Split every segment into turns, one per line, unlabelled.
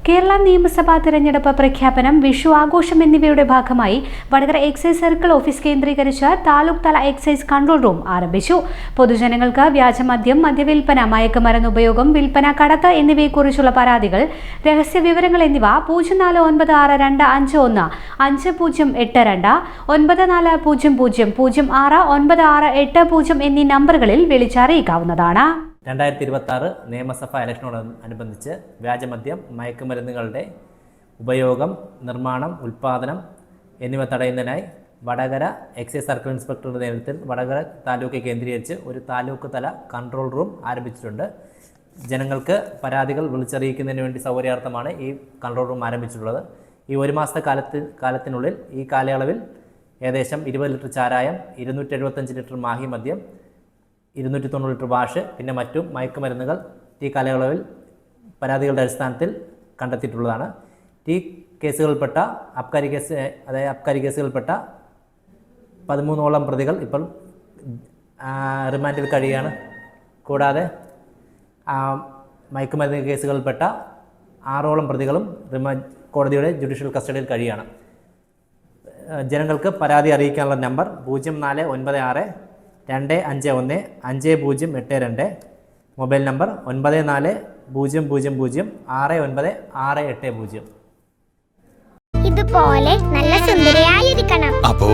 കേരള നിയമസഭാ തെരഞ്ഞെടുപ്പ് പ്രഖ്യാപനം, വിഷു ആഘോഷം എന്നിവയുടെ ഭാഗമായി വടകര എക്സൈസ് സർക്കിൾ ഓഫീസ് കേന്ദ്രീകരിച്ച് താലൂക്ക് തല എക്സൈസ് കൺട്രോൾ റൂം ആരംഭിച്ചു. പൊതുജനങ്ങൾക്ക് വ്യാജമദ്യം, മദ്യവിൽപ്പന, മയക്കുമരുന്ന് ഉപയോഗം, വിൽപ്പന, കടത്ത് എന്നിവയെക്കുറിച്ചുള്ള പരാതികൾ, രഹസ്യ വിവരങ്ങൾ എന്നിവ 0496515082, 9400069680 എന്നീ നമ്പറുകളിൽ വിളിച്ചറിയിക്കാവുന്നതാണ്.
2026 നിയമസഭാ ഇലക്ഷനോടനുബന്ധിച്ച് വ്യാജമദ്യം, മയക്കുമരുന്നുകളുടെ ഉപയോഗം, നിർമ്മാണം, ഉൽപ്പാദനം എന്നിവ തടയുന്നതിനായി വടകര എക്സൈസ് സർക്കിൾ ഇൻസ്പെക്ടറുടെ നേതൃത്വത്തിൽ വടകര താലൂക്ക് കേന്ദ്രീകരിച്ച് ഒരു താലൂക്ക് തല കൺട്രോൾ റൂം ആരംഭിച്ചിട്ടുണ്ട്. ജനങ്ങൾക്ക് പരാതികൾ വിളിച്ചറിയിക്കുന്നതിന് വേണ്ടി സൗകര്യാർത്ഥമാണ് ഈ കൺട്രോൾ റൂം ആരംഭിച്ചിട്ടുള്ളത്. ഈ ഒരു മാസത്തെ കാലത്തിനുള്ളിൽ ഈ കാലയളവിൽ ഏകദേശം 20 ലിറ്റർ ചാരായം, 275 ലിറ്റർ മാഹി മദ്യം, 290 ലിറ്റർ വാഷ്, പിന്നെ മറ്റും മയക്കുമരുന്നുകൾ ഈ കാലയളവിൽ പരാതികളുടെ അടിസ്ഥാനത്തിൽ കണ്ടെത്തിയിട്ടുള്ളതാണ്. ഈ കേസുകളിൽപ്പെട്ട അബ്കാരി കേസുകളിൽപ്പെട്ട 13ഓളം പ്രതികൾ ഇപ്പോൾ റിമാൻഡിൽ കഴിയുകയാണ്. കൂടാതെ മയക്കുമരുന്ന് കേസുകളിൽപ്പെട്ട 6ഓളം പ്രതികളും കോടതിയുടെ ജുഡീഷ്യൽ കസ്റ്റഡിയിൽ കഴിയുകയാണ്. ജനങ്ങൾക്ക് പരാതി അറിയിക്കാനുള്ള നമ്പർ 0496251508, മൊബൈൽ നമ്പർ 9400069680.
ഇതുപോലെ നല്ല സുന്ദരിയായിരിക്കണം.
അപ്പോ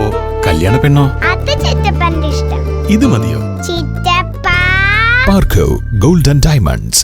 കല്യാണ പെണ്ണോ?
അത് ചിറ്റപ്പന്റെ ഇഷ്ടം.
ഇത് മതിയോ?
ചിറ്റപ്പ.
പാർക്കോ ഗോൾഡ് ആൻഡ് ഡയമണ്ട്സ്,